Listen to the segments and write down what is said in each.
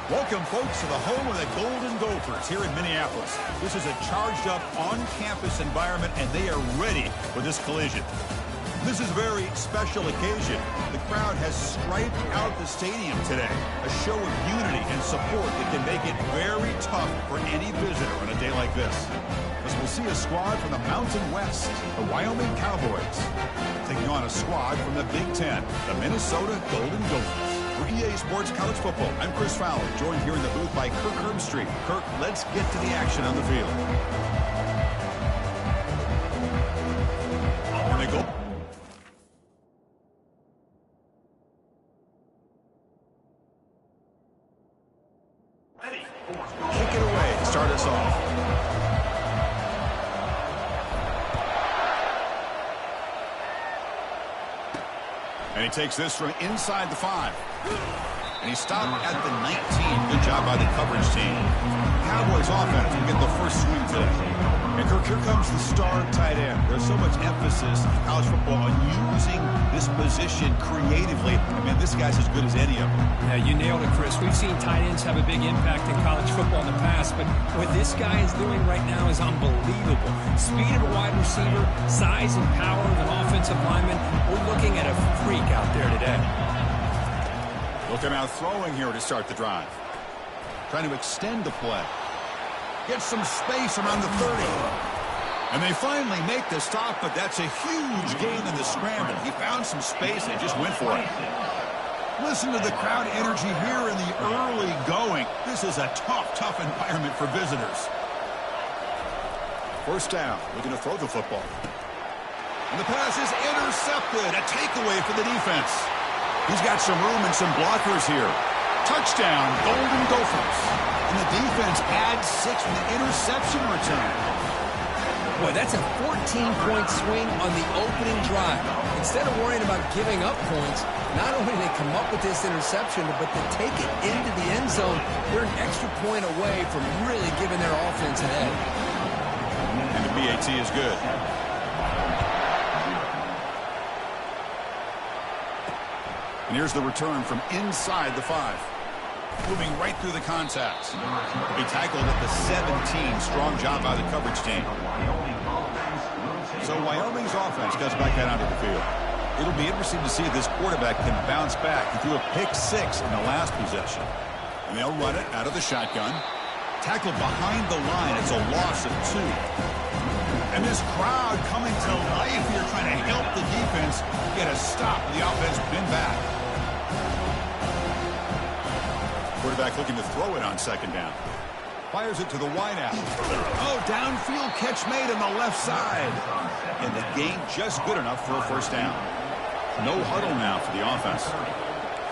Welcome, folks, to the home of the Golden Gophers here in Minneapolis. This is a charged-up, on-campus environment, and they are ready for this collision. This is a very special occasion. The crowd has striped out the stadium today, a show of unity and support that can make it very tough for any visitor on a day like this. As we'll see a squad from the Mountain West, the Wyoming Cowboys, taking on a squad from the Big Ten, the Minnesota Golden Gophers. For EA Sports College Football, I'm Chris Fowler, joined here in the booth by Kirk Herbstreit. Kirk, let's get to the action on the field. And they go. Kick it away to start us off. And he takes this from inside the 5. And he stopped at the 19. Good job by the coverage team. Cowboys offense will get the first swing today. And Kirk, here comes the star tight end. There's so much emphasis in college football on using this position creatively. I mean, this guy's as good as any of them. Yeah, you nailed it, Chris. We've seen tight ends have a big impact in college football in the past, but what this guy is doing right now is unbelievable. Speed of a wide receiver, size and power of an offensive lineman. We're looking at a freak out there today. Looking out throwing here to start the drive. Trying to extend the play. Get some space around the 30. And they finally make the stop, but that's a huge gain in the scramble. He found some space and just went for it. Listen to the crowd energy here in the early going. This is a tough environment for visitors. First down, looking to throw the football. And the pass is intercepted. A takeaway for the defense. He's got some room and some blockers here. Touchdown, Golden Gophers. And the defense adds 6 with the interception return. Boy, that's a 14-point swing on the opening drive. Instead of worrying about giving up points, not only do they come up with this interception, but to take it into the end zone, they're an extra point away from really giving their offense an edge. And the BAT is good. And here's the return from inside the 5. Moving right through the contact. He tackled at the 17. Strong job by the coverage team. So Wyoming's offense gets back out onto the field. It'll be interesting to see if this quarterback can bounce back. He threw a pick 6 in the last possession. And they'll run it out of the shotgun. Tackled behind the line. It's a loss of 2. And this crowd coming to life here trying to help the defense get a stop. The offense been back. Quarterback looking to throw it on second down. Fires it to the wideout. Oh, downfield catch made on the left side. And the gain just good enough for a first down. No huddle now for the offense.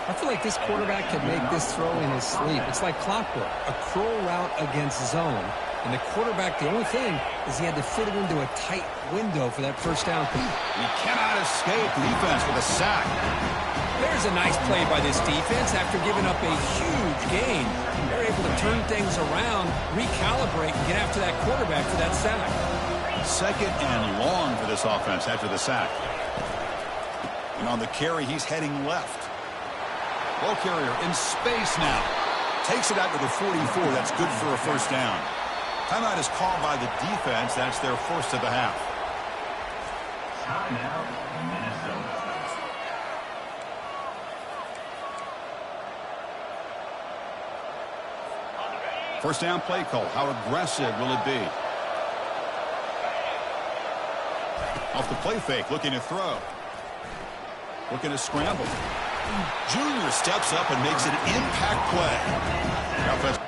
I feel like this quarterback can make this throw in his sleep. It's like clockwork, a curl route against zone. And the quarterback, the only thing is he had to fit it into a tight window for that first down. He cannot escape defense with a sack. There's a nice play by this defense after giving up a huge gain. They're able to turn things around, recalibrate, and get after that quarterback for that sack. Second and long for this offense after the sack. And on the carry, he's heading left. Ball carrier in space now. Takes it out to the 44. That's good for a first down. Timeout is called by the defense. That's their first of the half. Timeout, Minnesota. First down play call. How aggressive will it be? Off the play fake, looking to throw. Looking to scramble. Junior steps up and makes an impact play. The offense.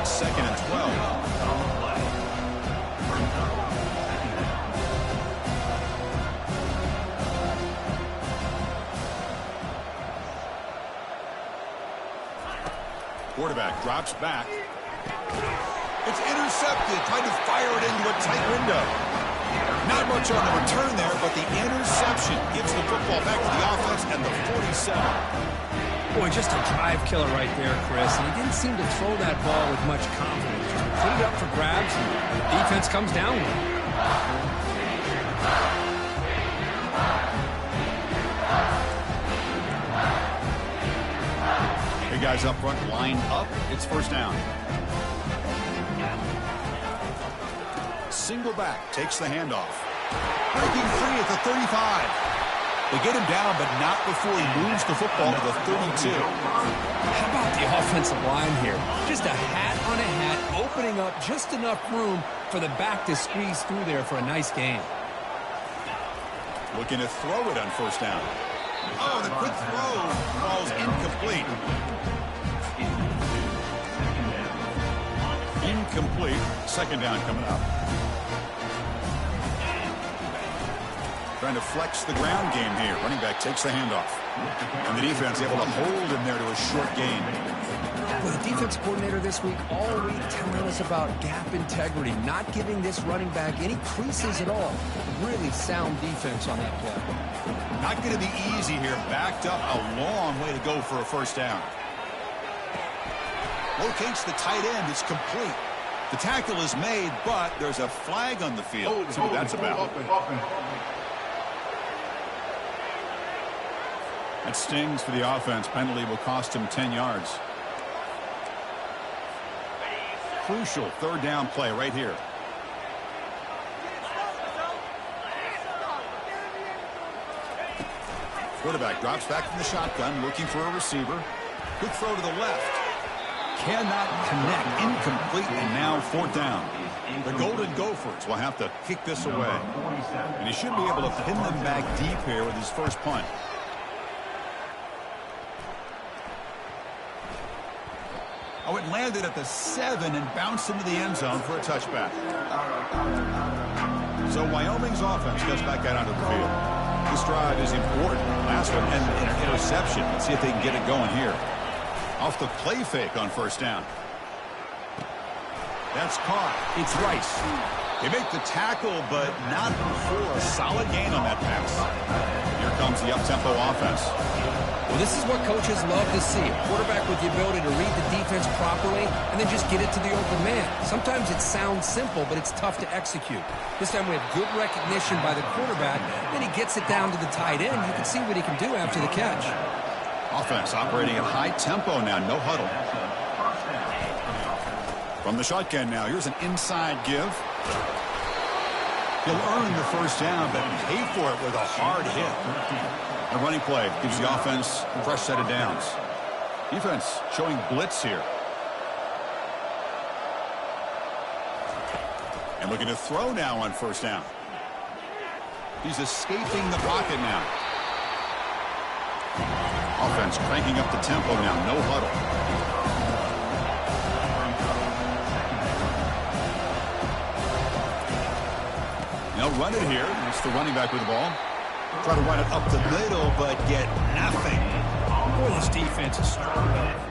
It's 2nd and 12. Quarterback drops back. It's intercepted. Trying to fire it into a tight window. Not much on the return there, but the interception gives the football back to the offense and the 47. Boy, just a drive killer right there, Chris. And he didn't seem to throw that ball with much confidence. Just put it up for grabs, and the defense comes down with it. Hey, guys up front, line up. It's 1st down. Single back, takes the handoff. Breaking free at the 35. They get him down, but not before he moves the football to the 32. How about the offensive line here? Just a hat on a hat, opening up just enough room for the back to squeeze through there for a nice gain. Looking to throw it on 1st down. Oh, the quick throw falls incomplete. Incomplete. 2nd down coming up. Trying to flex the ground game here. Running back takes the handoff. And the defense able to hold him there to a short gain. Well, the defense coordinator this week all week telling us about gap integrity, not giving this running back any creases at all. Really sound defense on that play. Not going to be easy here. Backed up a long way to go for a 1st down. Locates the tight end. It's complete. The tackle is made, but there's a flag on the field. See what that's about. That stings for the offense. Penalty will cost him 10 yards. Crucial 3rd down play right here. Quarterback drops back from the shotgun, looking for a receiver. Quick throw to the left. Cannot connect. Incomplete, and now 4th down. The Golden Gophers will have to kick this away. And he should be able to pin them back deep here with his first punt. Oh, it landed at the 7 and bounced into the end zone for a touchback. So Wyoming's offense gets back out onto the field. This drive is important. Last one ended in an interception. Let's see if they can get it going here. Off the play fake on 1st down. That's caught. It's Rice. They make the tackle, but not before a solid gain on that pass. Here comes the up-tempo offense. Well, this is what coaches love to see. A quarterback with the ability to read the defense properly and then just get it to the open man. Sometimes it sounds simple, but it's tough to execute. This time we have good recognition by the quarterback. Then he gets it down to the tight end. You can see what he can do after the catch. Offense operating at high tempo now. No huddle. From the shotgun now, here's an inside give. He'll earn the 1st down, but pay for it with a hard hit. The running play gives the offense a fresh set of downs. Defense showing blitz here. And looking to throw now on 1st down. He's escaping the pocket now. Offense cranking up the tempo now. No huddle. They'll run it here. It's the running back with the ball. Try to run it up the middle, but get nothing. Boy, this defense is strong.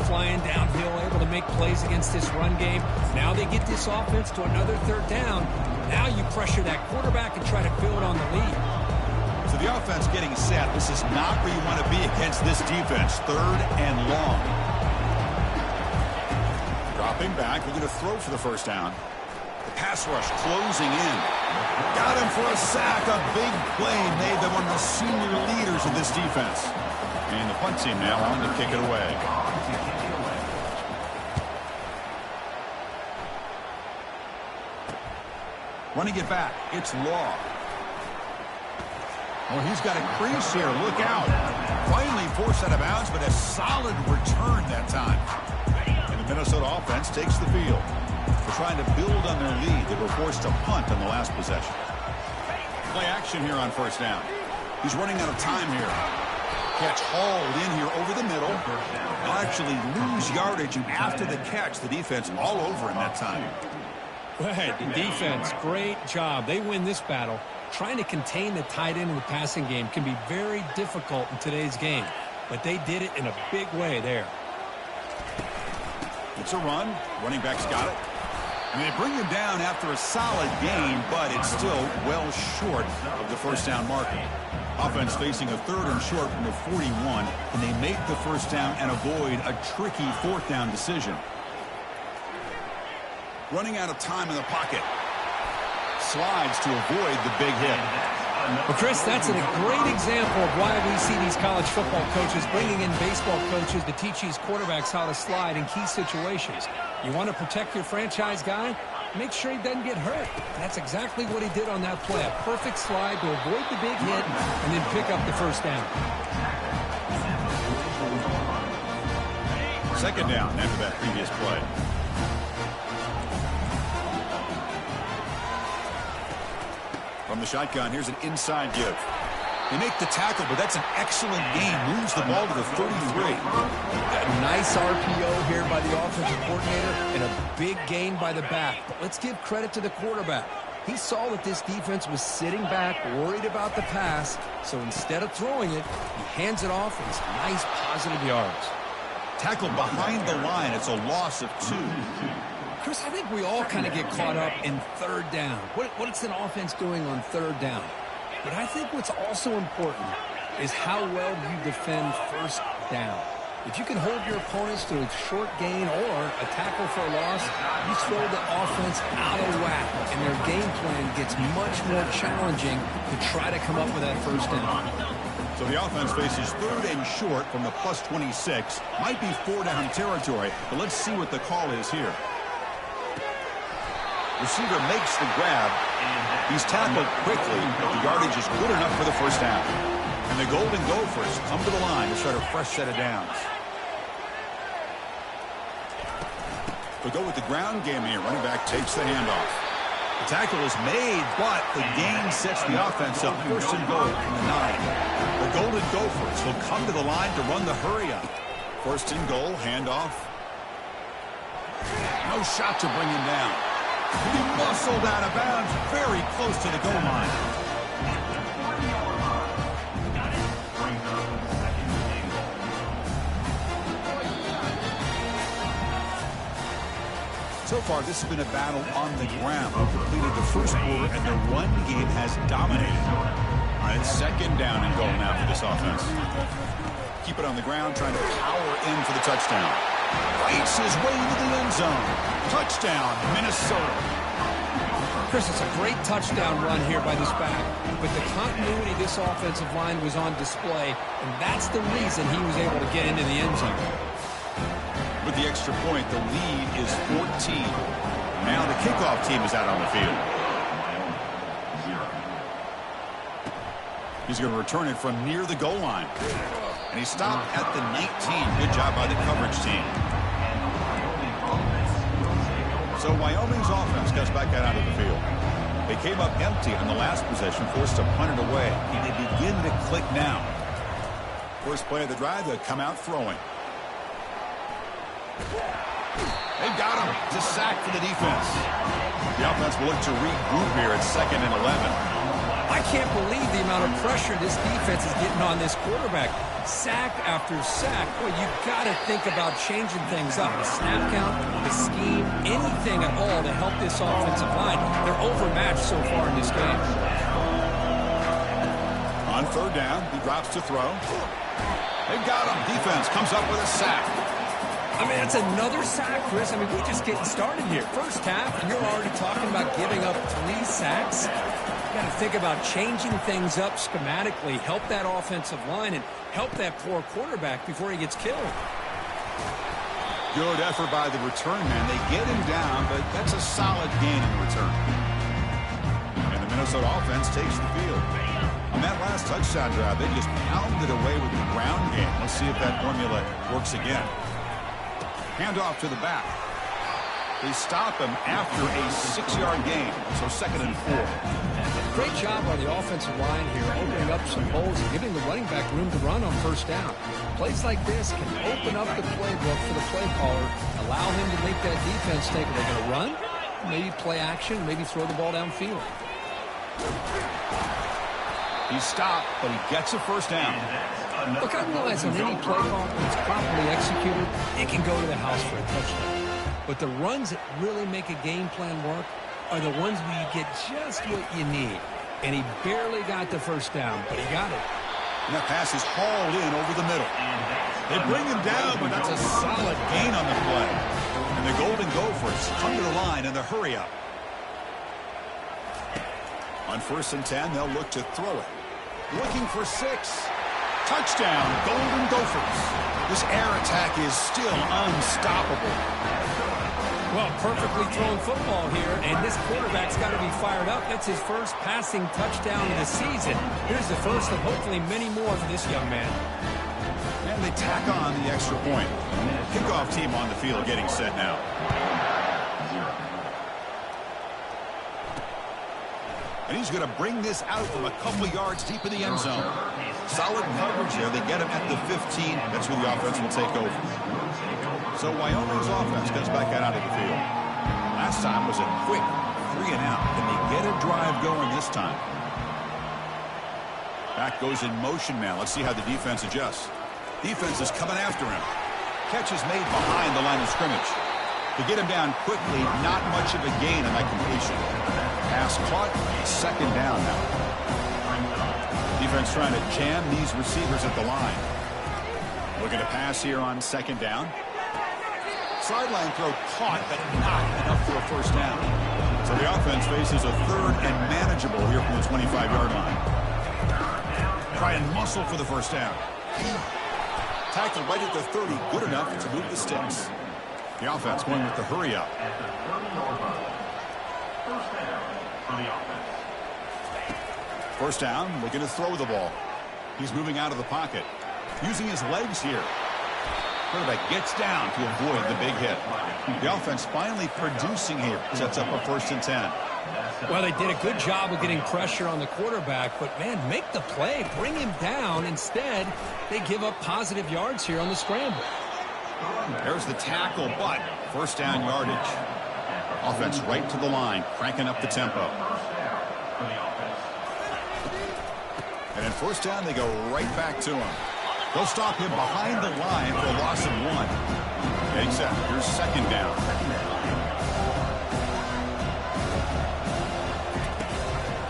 Flying downhill, able to make plays against this run game. Now they get this offense to another 3rd down. Now you pressure that quarterback and try to build on the lead. So the offense getting set. This is not where you want to be against this defense. 3rd and long. Dropping back, looking to throw for the 1st down. The pass rush closing in. Got him for a sack. A big play made by one of the senior leaders of this defense. And the punt team now on to kick it away. Running it back, it's Law. Oh, he's got a crease here. Look out. Finally forced out of bounds, but a solid return that time. And the Minnesota offense takes the field. They're trying to build on their lead. They were forced to punt on the last possession. Play action here on first down. He's running out of time here. Catch hauled in here over the middle. They'll actually lose yardage, and after the catch, the defense all over him that time. Right, the defense, great job. They win this battle. Trying to contain the tight end in the passing game can be very difficult in today's game, but they did it in a big way there. It's a run. Running back's got it. And they bring him down after a solid gain, but it's still well short of the first down marker. Offense facing a 3rd and short from the 41, and they make the first down and avoid a tricky 4th down decision. Running out of time in the pocket. Slides to avoid the big hit. Well, Chris, that's a great example of why we see these college football coaches bringing in baseball coaches to teach these quarterbacks how to slide in key situations. You want to protect your franchise guy? Make sure he doesn't get hurt. That's exactly what he did on that play. A perfect slide to avoid the big hit and then pick up the first down. Second down after that previous play. From the shotgun, here's an inside give. They make the tackle, but that's an excellent gain. Moves the ball to the 33. A nice RPO here by the offensive coordinator and a big gain by the back. But let's give credit to the quarterback. He saw that this defense was sitting back, worried about the pass. So instead of throwing it, he hands it off and some nice positive yards. Tackled behind the line. It's a loss of 2. Chris, I think we all kind of get caught up in third down. What's an offense doing on third down? But I think what's also important is how well you defend first down. If you can hold your opponents to a short gain or a tackle for a loss, you throw the offense out of whack, and their game plan gets much more challenging to try to come up with that first down. So the offense faces 3rd and short from the plus 26. Might be 4-down territory, but let's see what the call is here. Receiver makes the grab. He's tackled quickly, but the yardage is good enough for the first down. And the Golden Gophers come to the line to start a fresh set of downs. They go with the ground game here. Running back takes the handoff. The tackle is made, but the gain sets the offense up. 1st and goal from the 9. The Golden Gophers will come to the line to run the hurry up. 1st and goal, handoff. No shot to bring him down. He muscled out of bounds, very close to the goal line. So far, this has been a battle on the ground. We've completed the first quarter, and the run game has dominated. All right, 2nd down and goal now for this offense. Keep it on the ground, trying to power in for the touchdown. Fights his way into the end zone. Touchdown, Minnesota. Chris, it's a great touchdown run here by this back. But the continuity of this offensive line was on display, and that's the reason he was able to get into the end zone. With the extra point, the lead is 14. Now the kickoff team is out on the field. He's going to return it from near the goal line. And he stopped at the 19. Good job by the coverage team. So Wyoming's offense comes back out onto the field. They came up empty on the last possession, forced to punt it away. And they begin to click now. First play of the drive, they come out throwing. They've got him. It's a sack for the defense. The offense will look to regroup here at 2nd and 11. I can't believe the amount of pressure this defense is getting on this quarterback. Sack after sack. Boy, you've got to think about changing things up. The snap count, the scheme, anything at all to help this offensive line. They're overmatched so far in this game. On 3rd down, he drops to throw. They've got him. Defense comes up with a sack. I mean, that's another sack, Chris. I mean, we're just getting started here. First half, and you're already talking about giving up 3 sacks. You got to think about changing things up schematically, help that offensive line, and help that poor quarterback before he gets killed. Good effort by the return man. They get him down, but that's a solid gain in return. And the Minnesota offense takes the field. On that last touchdown drive, they just pounded away with the ground game. Let's see if that formula works again. Handoff to the back. They stop him after a 6-yard gain, so 2nd and 4. Great job on the offensive line here, opening up some holes and giving the running back room to run on first down. Plays like this can open up the playbook for the play caller, allow him to make that defense think, are they going to run? Maybe play action, maybe throw the ball downfield. He stopped, but he gets a first down. Look, I realize on any play call, when it's properly executed, it can go to the house for a touchdown. But the runs that really make a game plan work are the ones where you get just what you need. And he barely got the first down, but he got it. And that pass is hauled in over the middle. They bring him down, but that's a solid gain on the play. And the Golden Gophers come to the line in the hurry-up. On 1st and 10, they'll look to throw it. Looking for 6. Touchdown, Golden Gophers. This air attack is still unstoppable. Well, perfectly thrown football here, and this quarterback's got to be fired up. That's his first passing touchdown of the season. Here's the first of hopefully many more for this young man. And they tack on the extra point. Kickoff team on the field getting set now. And he's going to bring this out from a couple yards deep in the end zone. Solid coverage there. They get him at the 15. That's where the offense will take over. So Wyoming's offense comes back out onto the field. Last time was a quick 3 and out. Can they get a drive going this time? Back goes in motion now. Let's see how the defense adjusts. Defense is coming after him. Catch is made behind the line of scrimmage. To get him down quickly, not much of a gain on that completion. Pass caught, 2nd down now. Defense trying to jam these receivers at the line. Looking to pass here on 2nd down. Sideline throw caught, but not enough for a first down. So the offense faces a 3rd and manageable here from the 25-yard line. Try and muscle for the first down. Tackled right at the 30, good enough to move the sticks. The offense going with the hurry-up. First down, looking to throw the ball. He's moving out of the pocket. Using his legs here. Quarterback gets down to avoid the big hit. The offense finally producing here. Sets up a 1st and 10. Well, they did a good job of getting pressure on the quarterback, but, man, make the play. Bring him down. Instead, they give up positive yards here on the scramble. There's the tackle, but first down yardage. Offense right to the line, cranking up the tempo. And in first down, they go right back to him. They'll stop him behind the line for a loss of 1. Getting set. Here's 2nd down.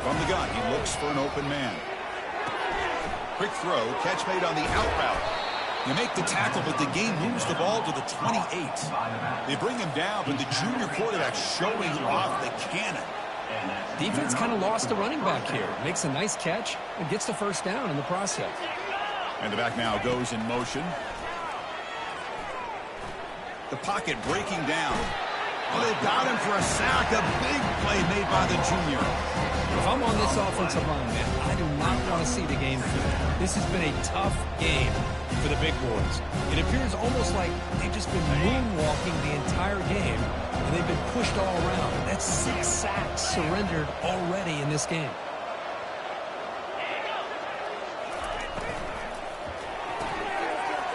From the gun, he looks for an open man. Quick throw, catch made on the out route. You make the tackle, but the game moves the ball to the 28. They bring him down, but the junior quarterback showing off the cannon. Defense kind of lost the running back here. Makes a nice catch and gets the first down in the process. And the back now goes in motion. The pocket breaking down. Oh, they've got him for a sack. A big play made by the junior. If I'm on this offensive line, man, I do not want to see the game finish. This has been a tough game for the big boys. It appears almost like they've just been moonwalking the entire game, and they've been pushed all around. That's 6 sacks surrendered already in this game.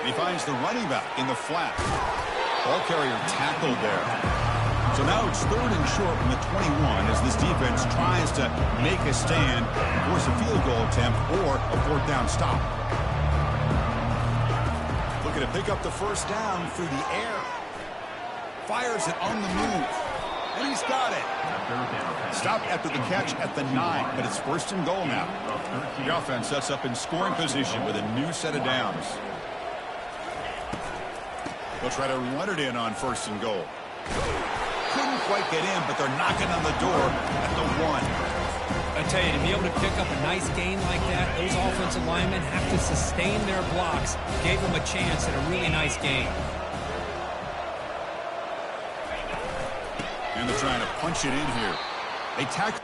He finds the running back in the flat. Ball carrier tackled there. So now it's 3rd and short from the 21 as this defense tries to make a stand, force a field goal attempt, or a 4th down stop. Looking to pick up the first down through the air. Fires it on the move. And he's got it. Stopped after the catch at the 9, but it's 1st and goal now. The offense sets up in scoring position with a new set of downs. They'll try to run it in on 1st and goal. Couldn't quite get in, but they're knocking on the door at the 1. I tell you, to be able to pick up a nice gain like that, those offensive linemen have to sustain their blocks. Gave them a chance at a really nice gain. And they're trying to punch it in here. They tackle.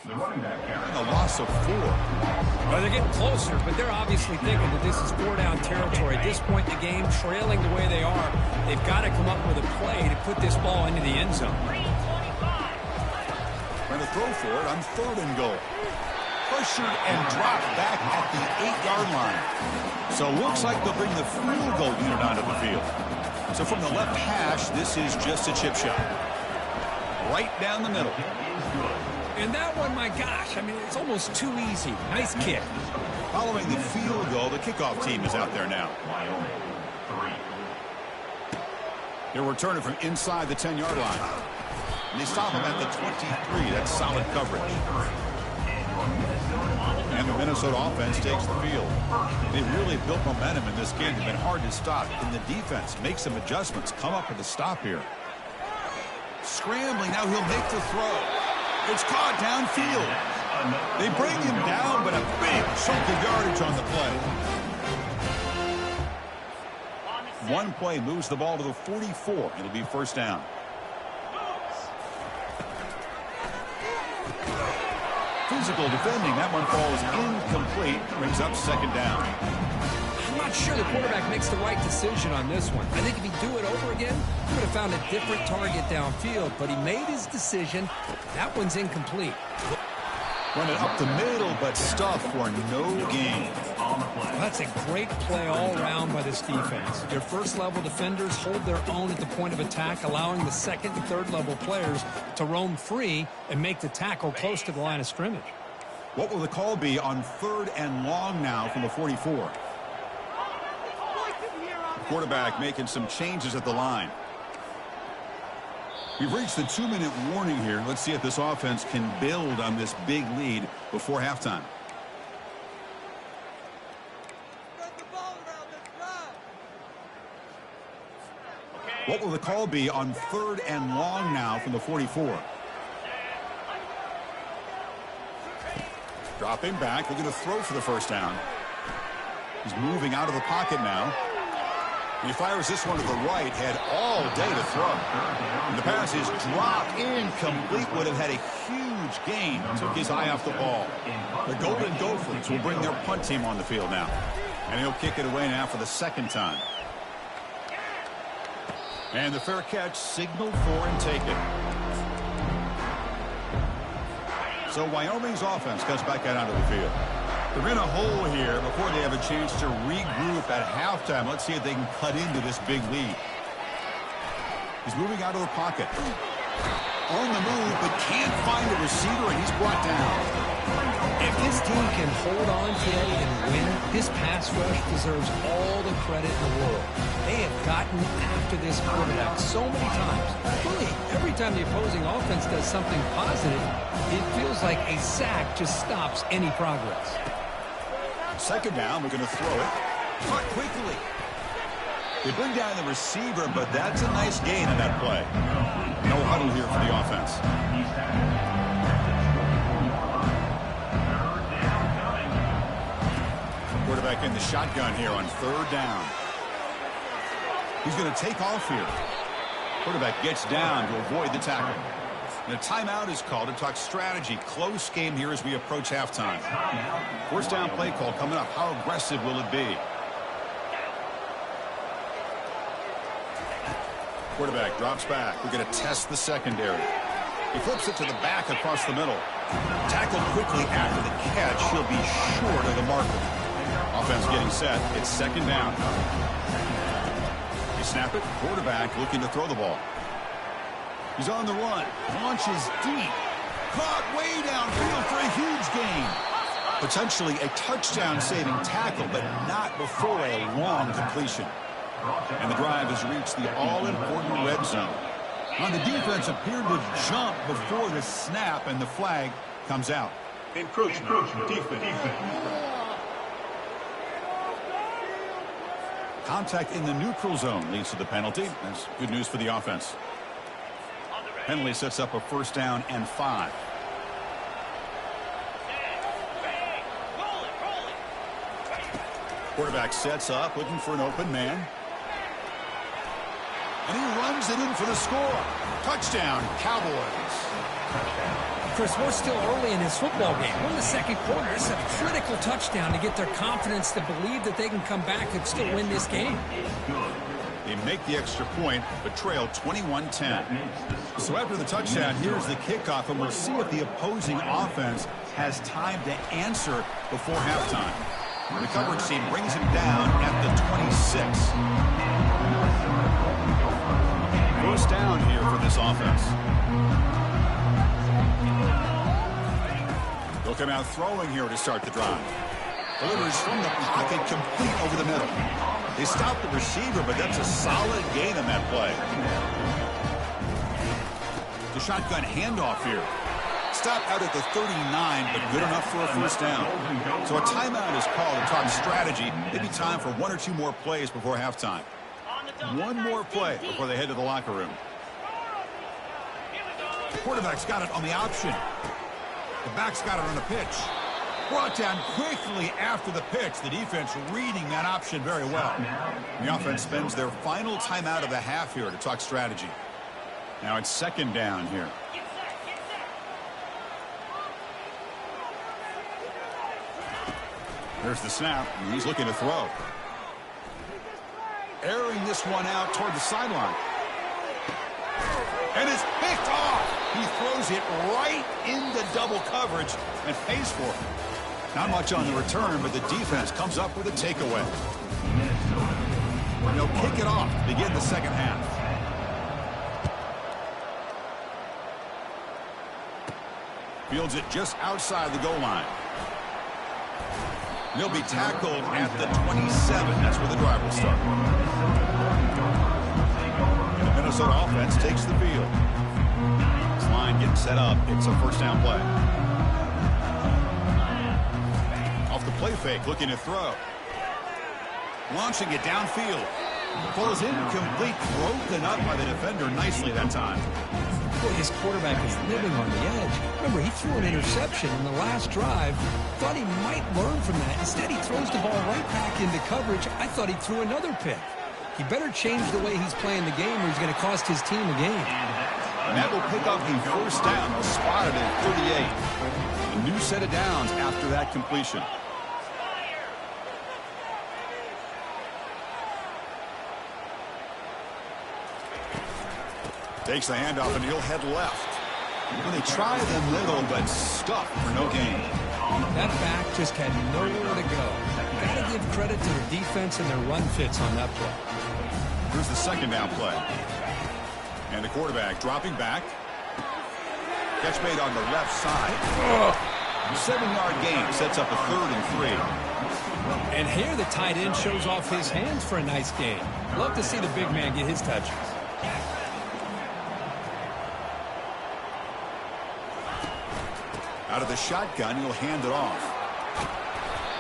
And a loss of 4. Well, they're getting closer, but they're obviously thinking that this is 4-down territory. At this point in the game, trailing the way they are, they've got to come up with a play to put this ball into the end zone. Trying to throw for it on 3rd and goal. Pressured and dropped back at the 8-yard line. So it looks like they'll bring the field goal unit onto the field. So from the left hash, this is just a chip shot. Right down the middle. And that one, my gosh, I mean, it's almost too easy. Nice kick. Following the field goal, the kickoff team is out there now. They'll return it from inside the 10-yard line. And they stop him at the 23. That's solid coverage. And the Minnesota offense takes the field. They've really built momentum in this game. They've been hard to stop. And the defense makes some adjustments. Come up with a stop here. Scrambling. Now he'll make the throw. It's caught downfield. They bring him down, but a big chunk of yardage on the play. One play moves the ball to the 44. It'll be 1st down. Physical defending. That one falls incomplete. Brings up 2nd down. I'm not sure the quarterback makes the right decision on this one. I think if he'd do it over again, he would have found a different target downfield, but he made his decision. That one's incomplete. Running up the middle, but stuffed for no gain. That's a great play all around by this defense. Their first-level defenders hold their own at the point of attack, allowing the 2nd and 3rd-level players to roam free and make the tackle close to the line of scrimmage. What will the call be on 3rd and long now from the 44? Quarterback making some changes at the line. We've reached the 2-minute warning here. Let's see if this offense can build on this big lead before halftime. What will the call be on 3rd and long now from the 44? Dropping back, looking to throw for the 1st down. He's moving out of the pocket now. He fires this one to the right, had all day to throw. And the pass is dropped incomplete. Would have had a huge gain. Took his eye off the ball. The Golden Gophers will bring their punt team on the field now. And he'll kick it away now for the 2nd time. And the fair catch signaled for and taken. So Wyoming's offense comes back out onto the field. They're in a hole here before they have a chance to regroup at halftime. Let's see if they can cut into this big lead. He's moving out of the pocket. On the move, but can't find a receiver, and he's brought down. If this team can hold on today and win, this pass rush deserves all the credit in the world. They have gotten after this quarterback so many times. Really, every time the opposing offense does something positive, it feels like a sack just stops any progress. 2nd down, we're going to throw it. Caught quickly. They bring down the receiver, but that's a nice gain on that play. No huddle here for the offense. Quarterback in the shotgun here on 3rd down. He's going to take off here. Quarterback gets down to avoid the tackle. And a timeout is called to talk strategy. Close game here as we approach halftime. 1st down play call coming up. How aggressive will it be? Quarterback drops back. We're going to test the secondary. He flips it to the back across the middle. Tackled quickly after the catch. He'll be short of the marker. Offense getting set. It's 2nd down. They snap it. Quarterback looking to throw the ball. He's on the run. Launches deep. Caught way downfield for a huge gain. Potentially a touchdown-saving tackle, but not before a long completion. And the drive has reached the all-important red zone. On the defense appeared to jump before the snap, and the flag comes out. Encroachment. Defense. Contact in the neutral zone leads to the penalty. That's good news for the offense. Penalty sets up a 1st down and 5. Quarterback sets up, looking for an open man. And he runs it in for the score. Touchdown, Cowboys. Chris, we're still early in this football game. We're in the second quarter. This is a critical touchdown to get their confidence to believe that they can come back and still win this game. They make the extra point, but trail 21-10. So after the touchdown, here's the kickoff, and we'll see if the opposing offense has time to answer before halftime. The coverage team brings him down at the 26. First down here for this offense. They'll come out throwing here to start the drive. Delivers from the pocket, complete over the middle. They stopped the receiver, but that's a solid gain on that play. The shotgun handoff here. Stop out at the 39, but good enough for a first down. So a timeout is called to talk strategy. Maybe time for one or two more plays before halftime. One more play before they head to the locker room. The quarterback's got it on the option. The back's got it on the pitch. Brought down quickly after the pitch. The defense reading that option very well. The offense spends their final timeout of the half here to talk strategy. Now it's second down here. There's the snap, and he's looking to throw. Airing this one out toward the sideline. And it's picked off. He throws it right into double coverage and pays for it. Not much on the return, but the defense comes up with a takeaway. And they'll kick it off to begin the second half. Fields it just outside the goal line. They'll be tackled at the 27. That's where the drive will start. And the Minnesota offense takes the field. This line getting set up. It's a first down play. Off the play fake, looking to throw. Launching it downfield. Falls incomplete, broken up by the defender nicely that time. Boy, his quarterback is living on the edge. Remember, he threw an interception in the last drive. Thought he might learn from that. Instead, he throws the ball right back into coverage. I thought he threw another pick. He better change the way he's playing the game or he's going to cost his team a game. And that will pick up the first down, spotted at 38. A new set of downs after that completion. Takes the handoff, and he'll head left. Well, they try the middle, but stuck for no gain. That back just had nowhere to go. Got to give credit to the defense and their run fits on that play. Here's the second down play. And the quarterback dropping back. Catch made on the left side. 7-yard gain sets up a 3rd and 3. And here the tight end shows off his hands for a nice gain. Love to see the big man get his touches. Out of the shotgun, he'll hand it off.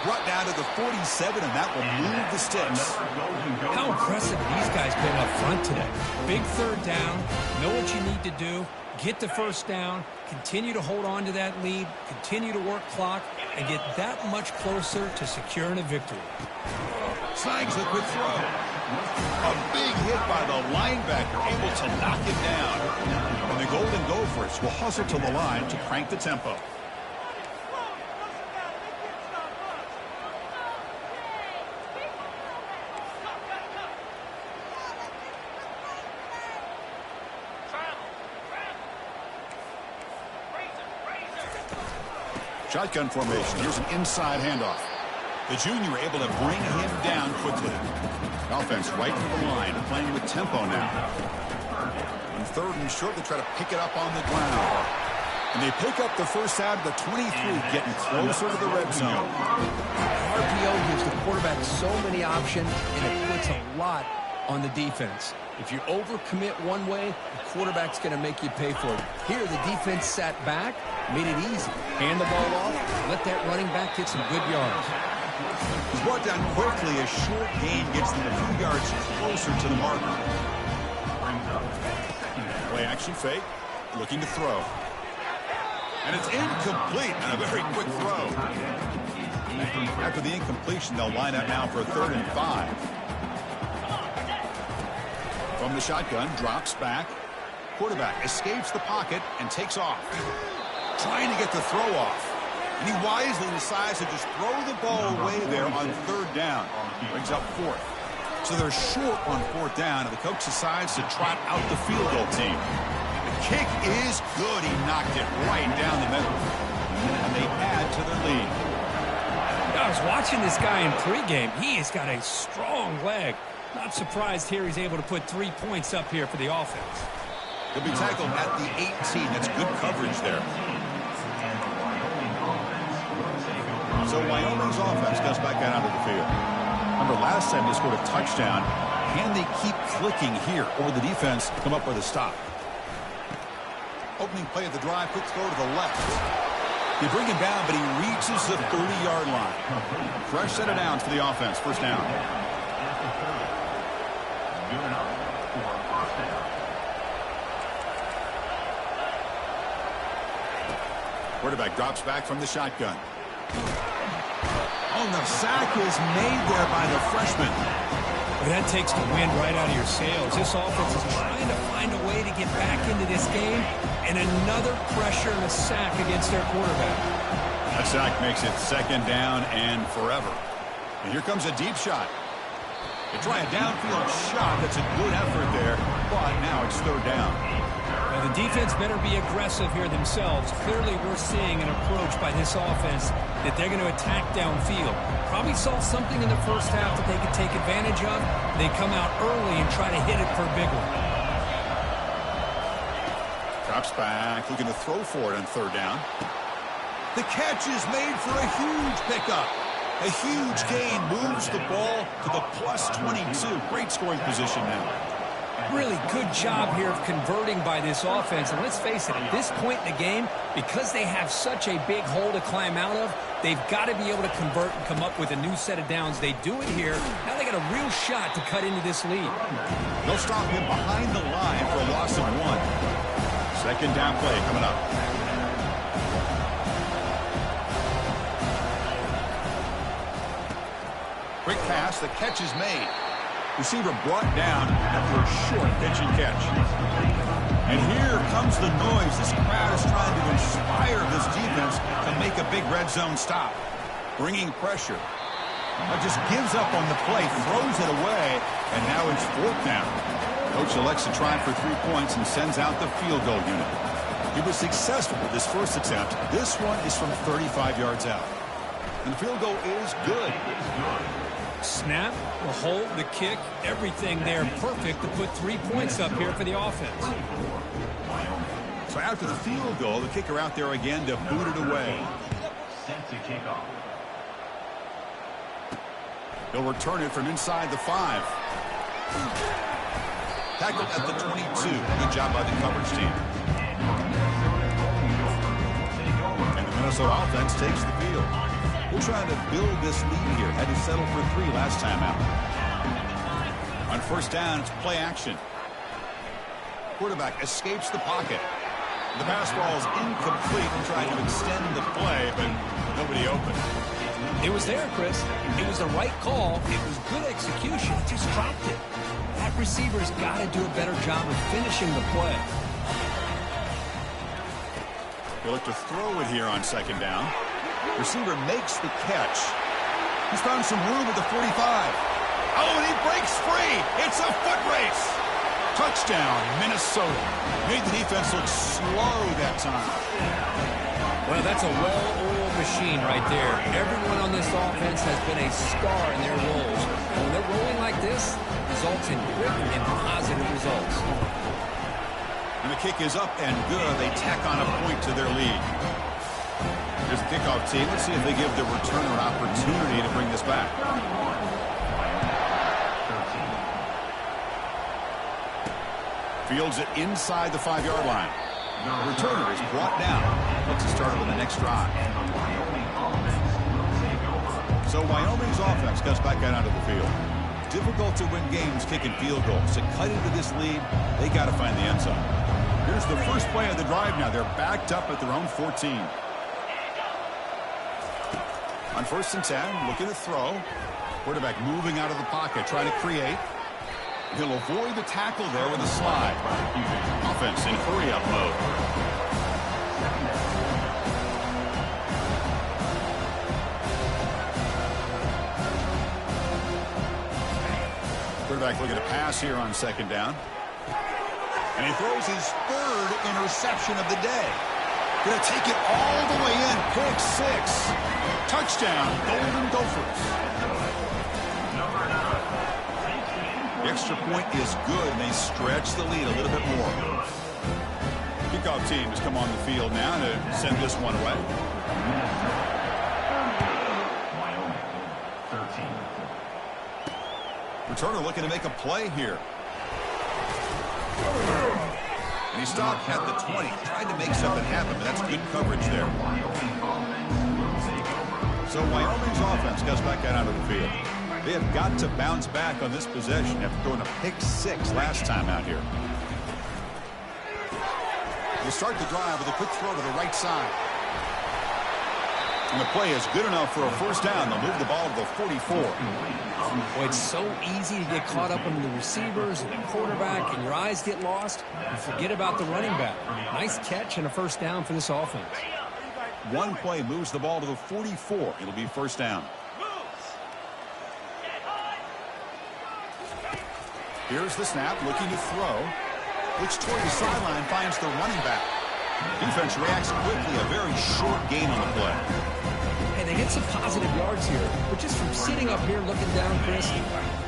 Brought down to the 47, and that will move the sticks. How impressive have these guys been up front today. Big third down, know what you need to do, get the first down, continue to hold on to that lead, continue to work clock, and get that much closer to securing a victory. Snags a quick throw. A big hit by the linebacker, able to knock him down. And the Golden Gophers will hustle to the line to crank the tempo. Shotgun formation. Here's an inside handoff. The junior able to bring him down quickly. Offense right to the line, playing with tempo now. On 3rd and short, they try to pick it up on the ground. And they pick up the first out of the 23, getting closer to the red zone. RPO gives the quarterback so many options, and it puts a lot on the defense. If you overcommit one way, the quarterback's going to make you pay for it. Here, the defense sat back, made it easy. Hand the ball off, let that running back get some good yards. He's brought down quickly. A short gain gets them a few yards closer to the marker. Play action fake, looking to throw. And it's incomplete, and a very quick throw. After the incompletion, they'll line up now for a 3rd and 5. From the shotgun, drops back. Quarterback escapes the pocket and takes off. trying to get the throw off. And he wisely decides to just throw the ball away there on third down. Brings up fourth. So they're short on fourth down, and the coach decides to trot out the field goal team. The kick is good. He knocked it right down the middle. And they add to their lead. I was watching this guy in pregame. He has got a strong leg. Not surprised here he's able to put 3 points up here for the offense. He'll be tackled at the 18. That's good coverage there. So Wyoming's offense goes back out onto the field. Remember, last time they scored a touchdown. Can they keep clicking here, or the defense come up with a stop? Opening play of the drive, quick throw to the left. They bring him down, but he reaches the 30-yard line. Fresh set of downs for the offense. First down. Quarterback drops back from the shotgun. Oh, the sack is made there by the freshman. Well, that takes the wind right out of your sails. This offense is trying to find a way to get back into this game, and another pressure and a sack against their quarterback. That sack makes it second down and forever. And here comes a deep shot. They try a downfield shot. That's a good effort there, but now it's third down. Now, the defense better be aggressive here themselves. Clearly, we're seeing an approach by this offense that they're going to attack downfield. Probably saw something in the first half that they could take advantage of. They come out early and try to hit it for a big one. Drops back, looking to throw for it on third down. The catch is made for a huge pickup. A huge gain moves the ball to the plus 22. Great scoring position now. Really good job here of converting by this offense. And let's face it, at this point in the game, because they have such a big hole to climb out of, they've got to be able to convert and come up with a new set of downs. They do it here. Now they got a real shot to cut into this lead. They'll stop him behind the line for a loss of 1. Second down play coming up. Quick pass, the catch is made. Receiver brought down after a short pitch and catch. And here comes the noise. This crowd is trying to inspire this defense to make a big red zone stop. Bringing pressure. Now just gives up on the play, throws it away, and now it's fourth down. Coach elects to try for 3 points and sends out the field goal unit. He was successful with his first attempt. This one is from 35 yards out. And the field goal is good. Snap, the hold, the kick, everything there perfect to put 3 points up here for the offense. So after the field goal, the kicker out there again to boot it away. He'll return it from inside the 5. Tackled at the 22. Good job by the coverage team. And the Minnesota offense takes the field. We're trying to build this lead here. Had to settle for 3 last time out. On first down, it's play action. Quarterback escapes the pocket. The pass ball is incomplete and trying to extend the play, but nobody open. It was there, Chris. It was the right call. It was good execution. It just dropped it. That receiver's got to do a better job of finishing the play. They look to throw it here on second down. Receiver makes the catch. He's found some room at the 45. Oh, and he breaks free. It's a foot race. Touchdown, Minnesota. Made the defense look slow that time. Well, that's a well-oiled machine right there. Everyone on this offense has been a star in their roles. And when they're rolling like this, results in quick and positive results. And the kick is up and good. They tack on a point to their lead. Here's the kickoff team. Let's see if they give the returner an opportunity to bring this back. Fields it inside the 5-yard line. The returner is brought down. Looks to start on the next drive. So Wyoming's offense comes back out onto the field. Difficult to win games kicking field goals. To cut into this lead, they got to find the end zone. Here's the first play of the drive now. They're backed up at their own 14. On first and 10, looking to throw. Quarterback moving out of the pocket, trying to create. He'll avoid the tackle there with a slide. Offense in hurry-up mode. looking to pass here on second down. And he throws his third interception of the day. Going to take it all the way in. Pick six. Touchdown, Golden Gophers. The extra point is good, and they stretch the lead a little bit more. Kickoff team has come on the field now to send this one away. Returner looking to make a play here. And he stopped at the 20. Tried to make something happen, but that's good coverage there. So Wyoming's offense goes back out onto the field. They have got to bounce back on this possession after throwing a pick six last time out here. They start the drive with a quick throw to the right side. And the play is good enough for a first down. They'll move the ball to the 44. Boy, it's so easy to get caught up in the receivers and the quarterback, and your eyes get lost. You forget about the running back. Nice catch and a first down for this offense. One play moves the ball to the 44. It'll be first down. Here's the snap, looking to throw. Looks toward the sideline, finds the running back. Defense reacts quickly, a very short gain on the play. And they get some positive yards here, but just from sitting up here looking down, Chris, you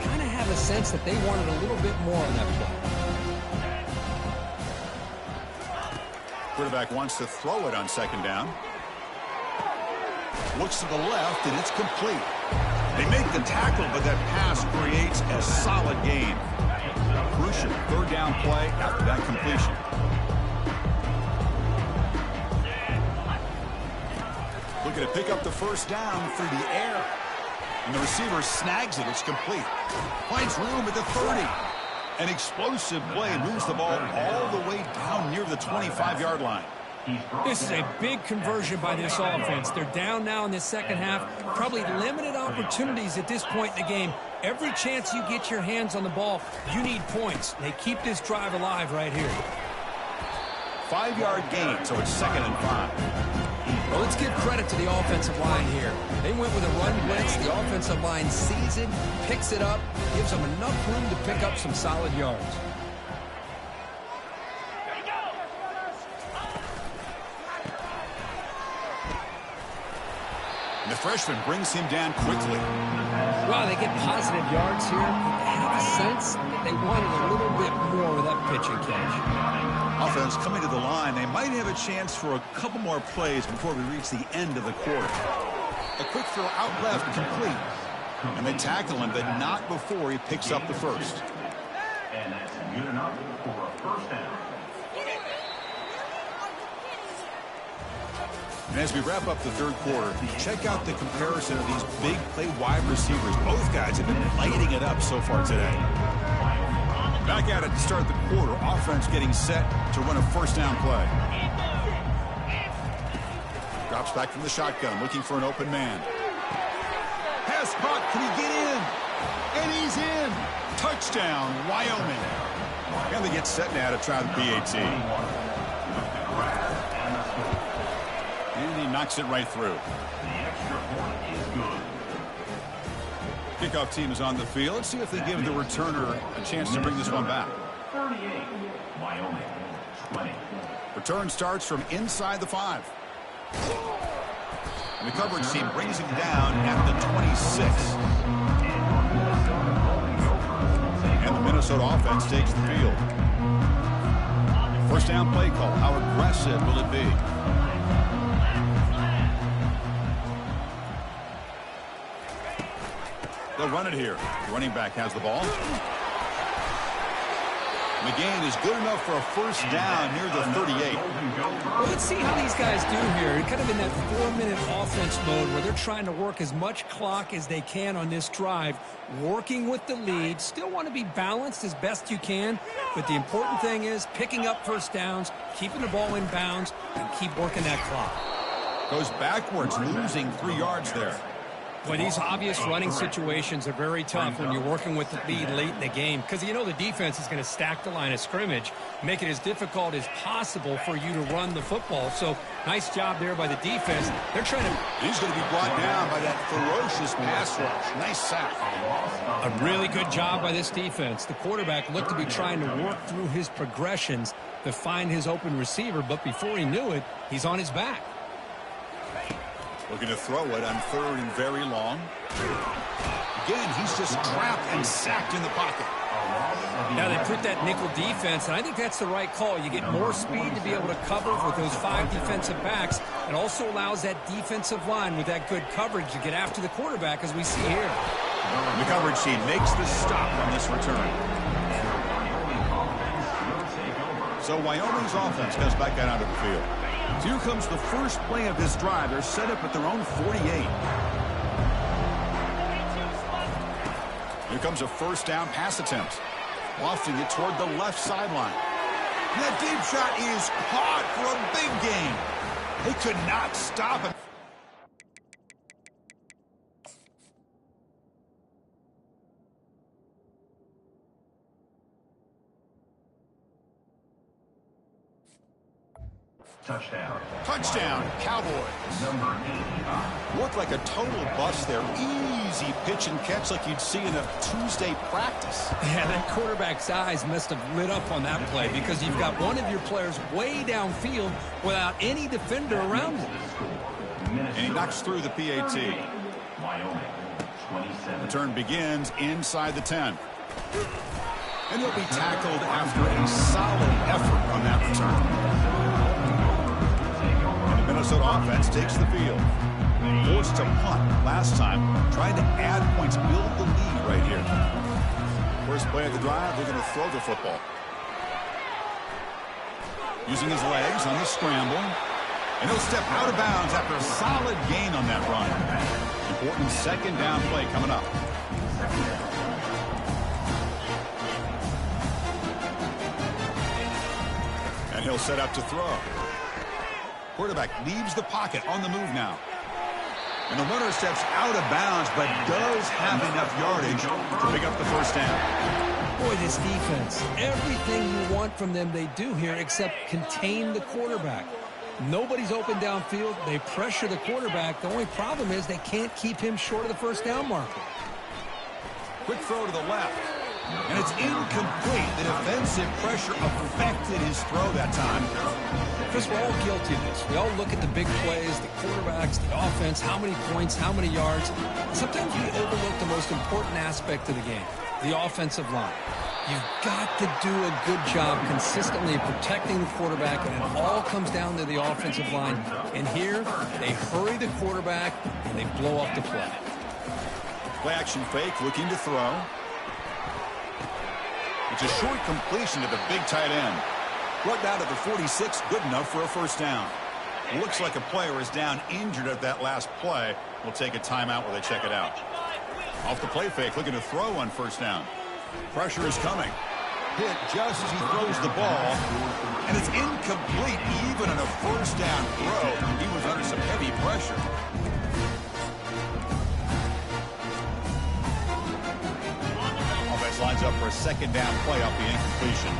kind of have a sense that they wanted a little bit more on that play. Quarterback wants to throw it on second down. Looks to the left, and it's complete. They make the tackle, but that pass creates a solid gain. Crucial third down play after that completion. Looking to pick up the first down through the air. And the receiver snags it. It's complete. Finds room at the 30. An explosive play moves the ball all the way down near the 25-yard line. This is a big conversion by this offense. They're down now in the second half. Probably limited opportunities at this point in the game. Every chance you get your hands on the ball, you need points. They keep this drive alive right here. 5-yard gain, so it's 2nd and 5. Well, let's give credit to the offensive line here. They went with a run blitz. The offensive line sees it, picks it up, gives them enough room to pick up some solid yards. And the freshman brings him down quickly. Well, they get positive yards here. I have a sense that they wanted a little bit more with that pitch and catch. Offense coming to the line. They might have a chance for a couple more plays before we reach the end of the quarter. A quick throw out left, complete. And they tackle him, but not before he picks up the first. And that's good enough for a first down. And as we wrap up the third quarter, check out the comparison of these big play wide receivers. Both guys have been lighting it up so far today. Back at it to start the quarter. Offense getting set to run a first down play. Drops back from the shotgun, looking for an open man. Pass caught. Can he get in? And he's in. Touchdown, Wyoming. And they get set now to try the PAT. And he knocks it right through. Kickoff team is on the field. Let's see if they give the returner a chance to bring this one back. 38, Wyoming, 20. Return starts from inside the 5. And the coverage team brings him down at the 26. And the Minnesota offense takes the field. First down play call. How aggressive will it be? They'll run it here. The running back has the ball. And the gain is good enough for a first down near the 38. Well, let's see how these guys do here. Kind of in that 4-minute offense mode where they're trying to work as much clock as they can on this drive, working with the lead. Still want to be balanced as best you can, but the important thing is picking up first downs, keeping the ball in bounds, and keep working that clock. Goes backwards, losing 3 yards there. Well, these obvious running situations are very tough when you're working with the lead late in the game because you know the defense is going to stack the line of scrimmage, make it as difficult as possible for you to run the football. So, nice job there by the defense. They're trying to... He's going to be brought down by that ferocious pass rush. Nice sack. A really good job by this defense. The quarterback looked to be trying to work through his progressions to find his open receiver, but before he knew it, he's on his back. Looking to throw it on 3rd and very long. Again, he's just trapped and sacked in the pocket. Now they put that nickel defense, and I think that's the right call. You get more speed to be able to cover with those 5 defensive backs. It also allows that defensive line with that good coverage to get after the quarterback, as we see here. The coverage team makes the stop on this return. So Wyoming's offense comes back out onto the field. So here comes the first play of this drive. They're set up at their own 48. Here comes a first down pass attempt. Lofting it toward the left sideline. That deep shot is caught for a big gain. They could not stop him. Touchdown. Touchdown, Cowboys. Number 85. Looked like a total bust there. Easy pitch and catch like you'd see in a Tuesday practice. Yeah, that quarterback's eyes must have lit up on that play because you've got one of your players way downfield without any defender around him. And he knocks through the PAT. Wyoming, 27. Return begins inside the 10. And he'll be tackled after a solid effort on that return. Minnesota offense takes the field. Forced to punt last time. Trying to add points, build the lead right here. First play of the drive, they're going to throw the football. Using his legs on the scramble. And he'll step out of bounds after a solid gain on that run. Important second down play coming up. And he'll set up to throw. Quarterback leaves the pocket on the move now. And the runner steps out of bounds, but does have enough yardage to pick up the first down. Boy, this defense, everything you want from them they do here except contain the quarterback. Nobody's open downfield. They pressure the quarterback. The only problem is they can't keep him short of the first down marker. Quick throw to the left. And it's incomplete. The defensive pressure affected his throw that time. Chris, we're all guilty of this. We all look at the big plays, the quarterbacks, the offense, how many points, how many yards. Sometimes we overlook the most important aspect of the game, the offensive line. You've got to do a good job consistently protecting the quarterback, and it all comes down to the offensive line. And here, they hurry the quarterback, and they blow up the play. Play action fake, looking to throw. It's a short completion to the big tight end. Brought down to the 46, good enough for a first down. Looks like a player is down injured at that last play. We'll take a timeout while they check it out. Off the play fake, looking to throw on first down. Pressure is coming. Hit just as he throws the ball. And it's incomplete even on a first down throw. He was under some heavy pressure. Offense lines up for a second down play off the incompletion.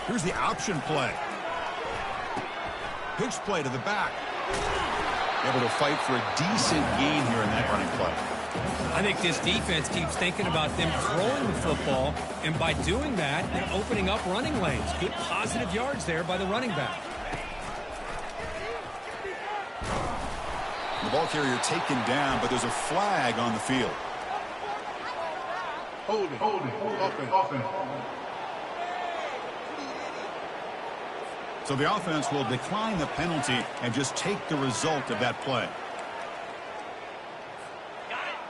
Here's the option play. Pitch play to the back. Able to fight for a decent gain here in that running play. I think this defense keeps thinking about them throwing the football, and by doing that, they're opening up running lanes. Good positive yards there by the running back. The ball carrier taken down, but there's a flag on the field. Hold it. Offense. So the offense will decline the penalty and just take the result of that play.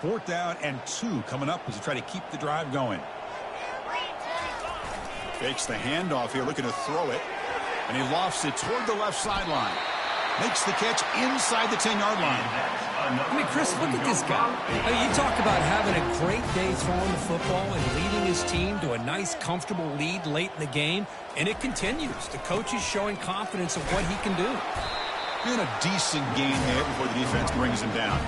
4th down and 2 coming up as they try to keep the drive going. Fakes the handoff here, looking to throw it. And he lofts it toward the left sideline. Makes the catch inside the 10-yard line. I mean, Chris, look at this guy. I mean, you talk about having a great day throwing the football and leading his team to a nice, comfortable lead late in the game, and it continues. The coach is showing confidence of what he can do. And a decent gain there before the defense brings him down.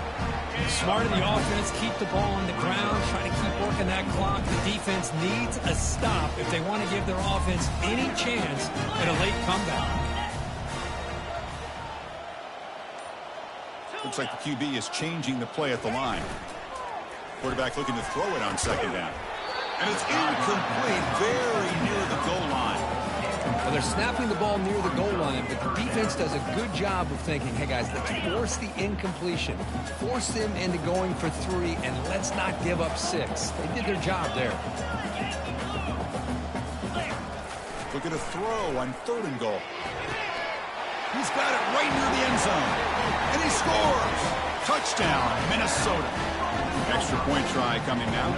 Smart of the offense, keep the ball on the ground, try to keep working that clock. The defense needs a stop if they want to give their offense any chance at a late comeback. Looks like the QB is changing the play at the line. Quarterback looking to throw it on second down. And it's incomplete, very near the goal line. Well, they're snapping the ball near the goal line, but the defense does a good job of thinking, hey, guys, let's force the incompletion. Force them into going for 3, and let's not give up 6. They did their job there. Look at a throw on 3rd and goal. He's got it right near the end zone. And he scores! Touchdown, Minnesota. Extra point try coming now.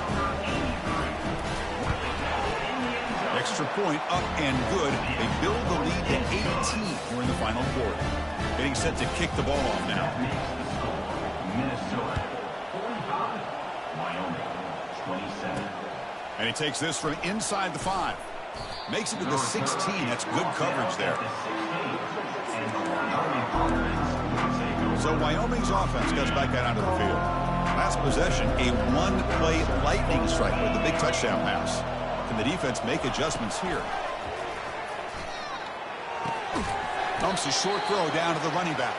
Extra point up and good. They build the lead to 18 here in the final quarter. Getting set to kick the ball off now. Minnesota 45, Wyoming 27. And he takes this from inside the 5. Makes it to the 16. That's good coverage there. So Wyoming's offense goes back out onto the field. Last possession, a 1-play lightning strike with the big touchdown pass. Can the defense make adjustments here? Dumps a short throw down to the running back.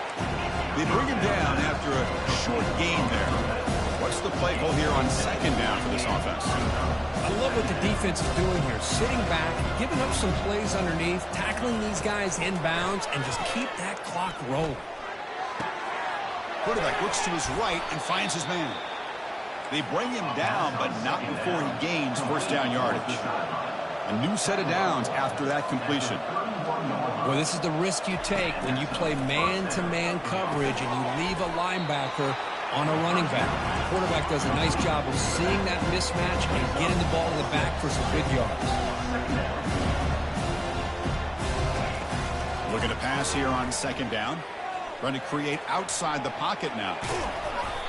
They bring him down after a short gain there. What's the play call here on second down for this offense? I love what the defense is doing here. Sitting back, giving up some plays underneath, tackling these guys inbounds, and just keep that clock rolling. Quarterback looks to his right and finds his man. They bring him down, but not before he gains first down yardage. A new set of downs after that completion. Well, this is the risk you take when you play man-to-man coverage and you leave a linebacker on a running back. The quarterback does a nice job of seeing that mismatch and getting the ball in the back for some big yards. Looking to pass here on second down. Trying to create outside the pocket now.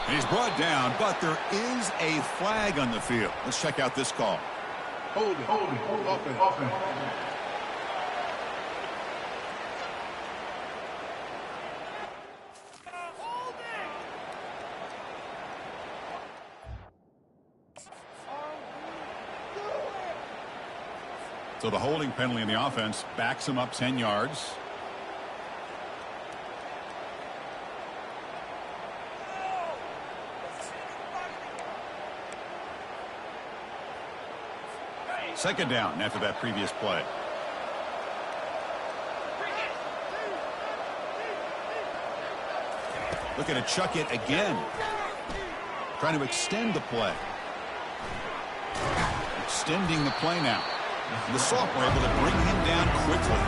And he's brought down, but there is a flag on the field. Let's check out this call. Hold it. Offense. So the holding penalty in the offense backs him up 10 yards. Second down after that previous play. Looking to chuck it again. Trying to extend the play. Extending the play now. The sophomore able to bring him down quickly.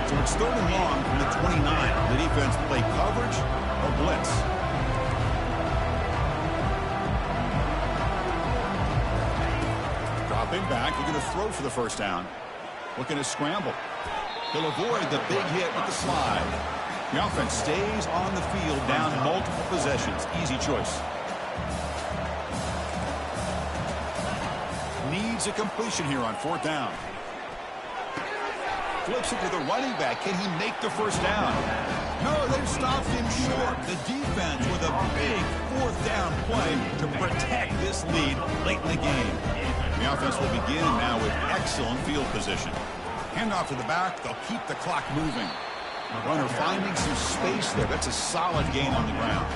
So it's 3rd and long from the 29. The defense play coverage or blitz. Dropping back, looking to throw for the first down. Looking to scramble. He'll avoid the big hit with the slide. The offense stays on the field down multiple possessions. Easy choice. Needs a completion here on 4th down. Flips it to the running back. Can he make the first down? No, they've stopped him short. The defense with a big 4th down play to protect this lead late in the game. The offense will begin now with excellent field position. Handoff to the back. They'll keep the clock moving. Runner finding some space there. That's a solid gain on the ground.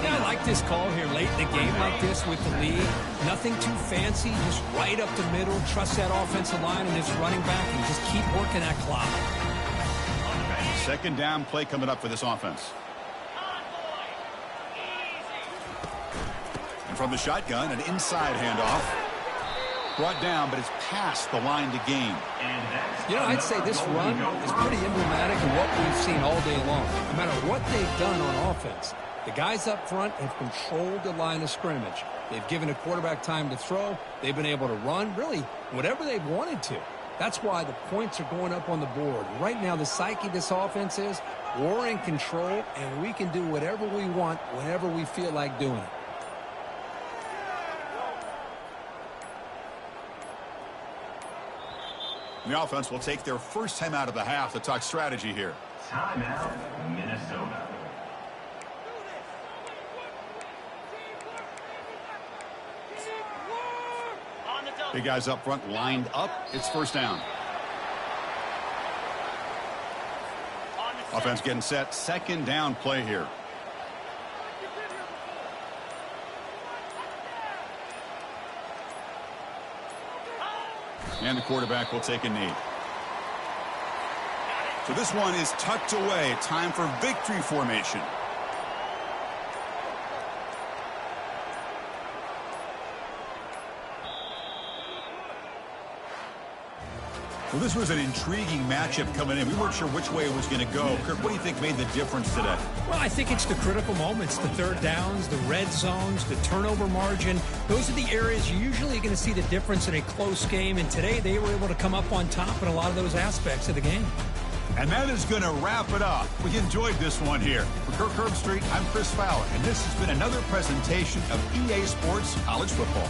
Yeah, I like this call here late in the game like this with the lead. Nothing too fancy, just right up the middle. Trust that offensive line and this running back and just keep working that clock. Second down play coming up for this offense. And from the shotgun, an inside handoff. Brought down, but it's past the line to gain. You know, I'd say this run is pretty emblematic of what we've seen all day long. No matter what they've done on offense, the guys up front have controlled the line of scrimmage. They've given a quarterback time to throw. They've been able to run, really, whatever they've wanted to. That's why the points are going up on the board. Right now, the psyche of this offense is we're in control, and we can do whatever we want whenever we feel like doing it. The offense will take their first time out of the half to talk strategy here. Timeout, Minnesota. Big guys up front lined up. It's first down. Offense getting set. Second down play here. And the quarterback will take a knee. So this one is tucked away. Time for victory formation. Well, this was an intriguing matchup coming in. We weren't sure which way it was going to go. Kirk, what do you think made the difference today? Well, I think it's the critical moments, the third downs, the red zones, the turnover margin. Those are the areas you're usually going to see the difference in a close game. And today they were able to come up on top in a lot of those aspects of the game. And that is going to wrap it up. We enjoyed this one here. For Kirk Herbstreit, I'm Chris Fowler, and this has been another presentation of EA Sports College Football.